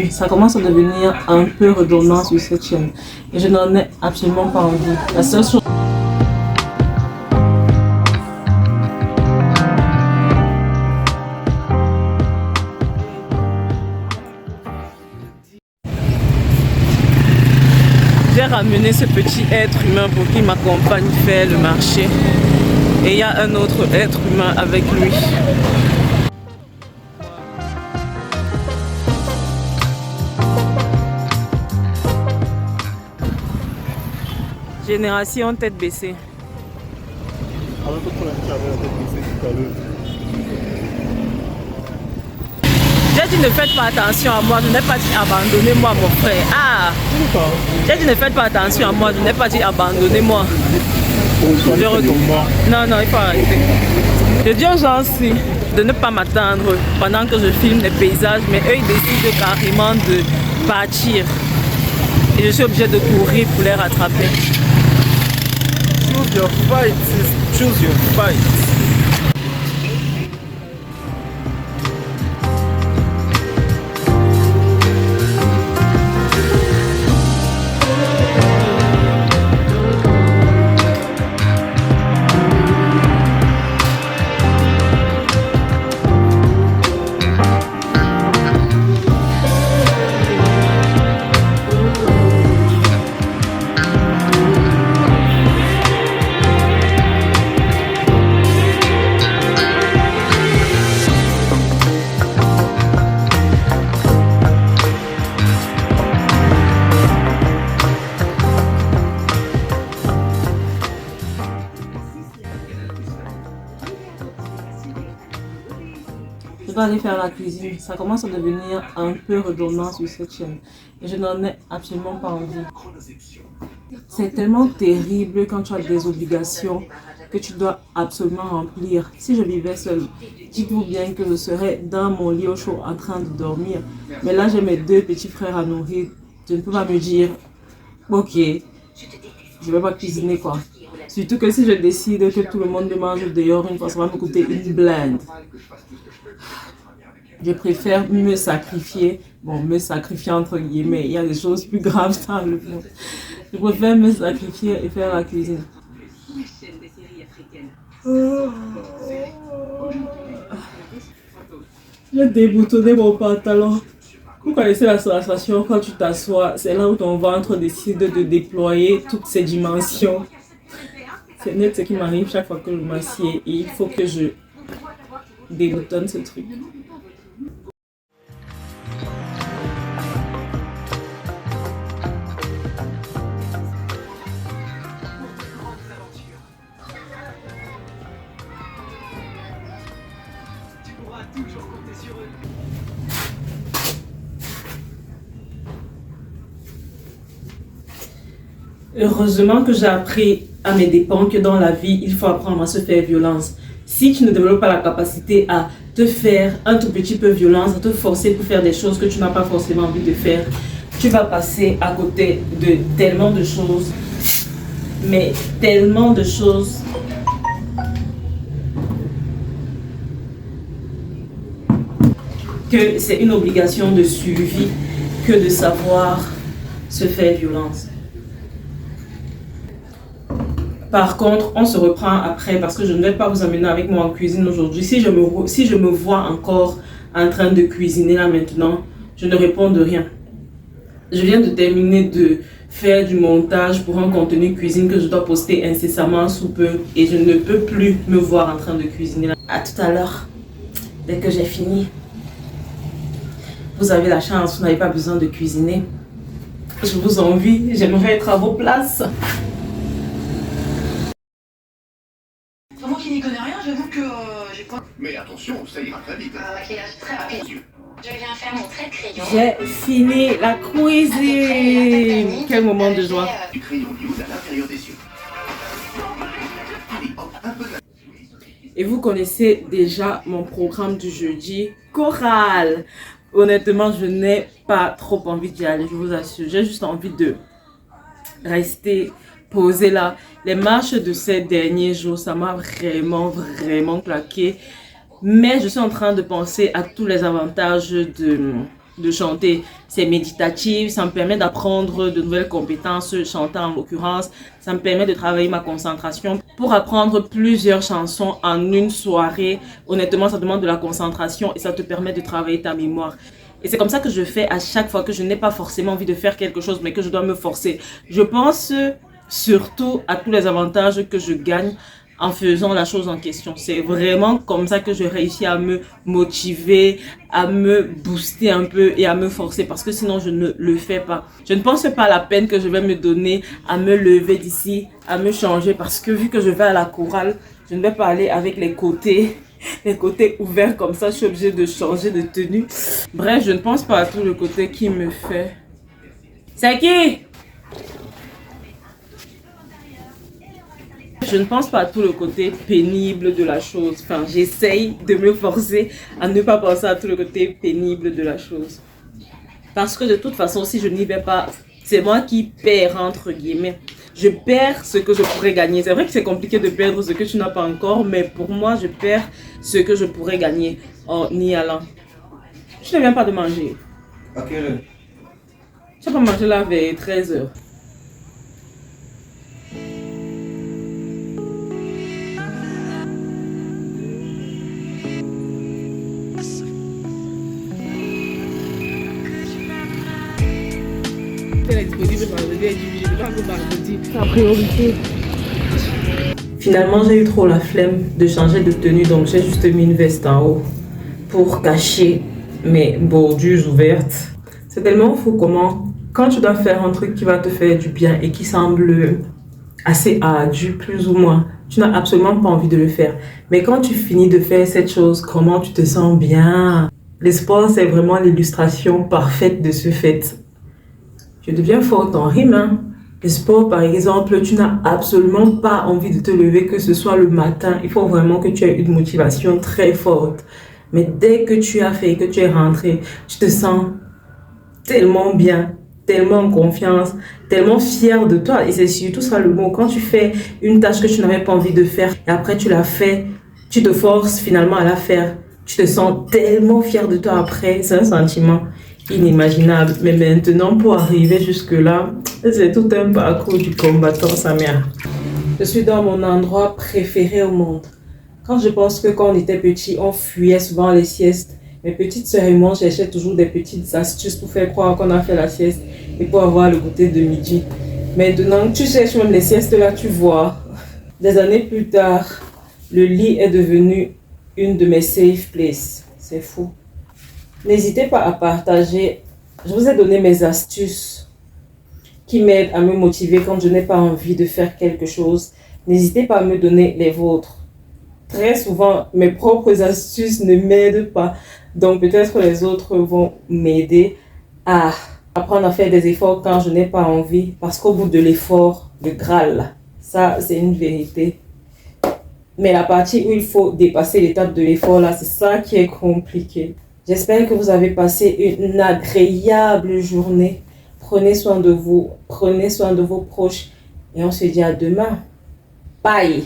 cuisine. Ça commence à devenir un peu redondant sur cette chaîne. Et je n'en ai absolument pas envie. La seule chose... J'ai ramené ce petit être humain pour qu'il m'accompagne faire le marché. Et il y a un autre être humain avec lui. Génération tête baissée. Alors que pour la tête baissée tout à l'heure. J'ai dit ne faites pas attention à moi, je n'ai pas dit abandonnez-moi mon frère. Ah! J'ai dit ne faites pas attention à moi, je n'ai pas dit abandonnez-moi. Je retourne. Non, non, il faut arrêter. Je dis aux gens aussi de ne pas m'attendre pendant que je filme les paysages, mais eux ils décident carrément de partir. Et je suis obligée de courir pour les rattraper. Choose your fight, sis. Choose your fight. Je dois aller faire la cuisine. Ça commence à devenir un peu redondant sur cette chaîne. Et je n'en ai absolument pas envie. C'est tellement terrible quand tu as des obligations que tu dois absolument remplir. Si je vivais seule, dites-vous bien que je serais dans mon lit au chaud en train de dormir. Mais là, j'ai mes deux petits frères à nourrir. Je ne peux pas me dire, ok, je ne vais pas cuisiner quoi. Surtout que si je décide que tout le monde mange dehors une fois, ça va me coûter une blinde. Je préfère me sacrifier, bon, me sacrifier entre guillemets, il y a des choses plus graves dans le monde. Je préfère me sacrifier et faire la cuisine. J'ai déboutonné mon pantalon. Vous connaissez la sensation quand tu t'assois, c'est là où ton ventre décide de déployer toutes ses dimensions. C'est net ce qui m'arrive chaque fois que je m'assieds et il faut que je déboutonne ce truc. Heureusement que j'ai appris à mes dépens que dans la vie, il faut apprendre à se faire violence. Si tu ne développes pas la capacité à te faire un tout petit peu violence, à te forcer pour faire des choses que tu n'as pas forcément envie de faire, tu vas passer à côté de tellement de choses, mais tellement de choses. Que c'est une obligation de suivi que de savoir se faire violence. Par contre, on se reprend après parce que je ne vais pas vous amener avec moi en cuisine aujourd'hui. Si je me vois encore en train de cuisiner là maintenant, je ne réponds de rien. Je viens de terminer de faire du montage pour un contenu cuisine que je dois poster incessamment sous peu et je ne peux plus me voir en train de cuisiner là. À tout à l'heure, dès que j'ai fini. Vous avez la chance, vous n'avez pas besoin de cuisiner. Je vous envie, j'aimerais être à vos places. Moi qui n'y connais rien, j'avoue que j'ai pas... Mais attention, ça ira très vite. Maquillage très rapide. Je viens faire mon trait de crayon. J'ai fini la cuisine. Quel moment de joie. Du crayon nude à l'intérieur des yeux. Allez, hop, un peu de... Et vous connaissez déjà mon programme du jeudi, chorale. Honnêtement, je n'ai pas trop envie d'y aller, je vous assure. J'ai juste envie de rester posée là. Les marches de ces derniers jours, ça m'a vraiment claqué. Mais je suis en train de penser à tous les avantages de chanter. C'est méditatif, ça me permet d'apprendre de nouvelles compétences, chanter en l'occurrence. Ça me permet de travailler ma concentration. Pour apprendre plusieurs chansons en une soirée, honnêtement, ça demande de la concentration et ça te permet de travailler ta mémoire. Et c'est comme ça que je fais à chaque fois que je n'ai pas forcément envie de faire quelque chose, mais que je dois me forcer. Je pense surtout à tous les avantages que je gagne en faisant la chose en question. C'est vraiment comme ça que je réussis à me motiver, à me booster un peu et à me forcer parce que sinon je ne le fais pas. Je ne pense pas à la peine que je vais me donner à me lever d'ici, à me changer parce que vu que je vais à la chorale, je ne vais pas aller avec les côtés ouverts comme ça. Je suis obligée de changer de tenue. Bref, je ne pense pas à tout le côté qui me fait. C'est qui? Je ne pense pas à tout le côté pénible de la chose. Enfin, j'essaye de me forcer à ne pas penser à tout le côté pénible de la chose. Parce que de toute façon, si je n'y vais pas, c'est moi qui perds, entre guillemets. Je perds ce que je pourrais gagner. C'est vrai que c'est compliqué de perdre ce que tu n'as pas encore, mais pour moi, je perds ce que je pourrais gagner en y allant. Je ne viens pas de manger. À quelle heure? Je n'ai pas mangé là vers 13h. Finalement, j'ai eu trop la flemme de changer de tenue, donc j'ai juste mis une veste en haut pour cacher mes bordures ouvertes. C'est tellement fou comment, quand tu dois faire un truc qui va te faire du bien et qui semble assez ardu, plus ou moins, tu n'as absolument pas envie de le faire. Mais quand tu finis de faire cette chose, comment tu te sens bien? Le sport, c'est vraiment l'illustration parfaite de ce fait. Je deviens forte en rime, hein. Le sport, par exemple, tu n'as absolument pas envie de te lever, que ce soit le matin. Il faut vraiment que tu aies une motivation très forte. Mais dès que tu as fait, que tu es rentré, tu te sens tellement bien, tellement en confiance, tellement fier de toi. Et c'est surtout ça le mot. Quand tu fais une tâche que tu n'avais pas envie de faire, et après tu l'as fait, tu te forces finalement à la faire. Tu te sens tellement fier de toi après. C'est un sentiment inimaginable. Mais maintenant, pour arriver jusque-là, c'est tout un parcours du combattant, sa mère. Je suis dans mon endroit préféré au monde. Quand je pense que quand on était petit, on fuyait souvent les siestes. Mes petites sœurs et moi, on cherchait toujours des petites astuces pour faire croire qu'on a fait la sieste et pour avoir le goûter de midi. Maintenant, tu cherches même les siestes là, tu vois. Des années plus tard, le lit est devenu une de mes safe places. C'est fou. N'hésitez pas à partager. Je vous ai donné mes astuces qui m'aident à me motiver quand je n'ai pas envie de faire quelque chose. N'hésitez pas à me donner les vôtres. Très souvent, mes propres astuces ne m'aident pas. Donc peut-être les autres vont m'aider à apprendre à faire des efforts quand je n'ai pas envie. Parce qu'au bout de l'effort, le Graal, ça c'est une vérité. Mais la partie où il faut dépasser l'étape de l'effort là, c'est ça qui est compliqué. J'espère que vous avez passé une agréable journée. Prenez soin de vous, prenez soin de vos proches et on se dit à demain. Bye!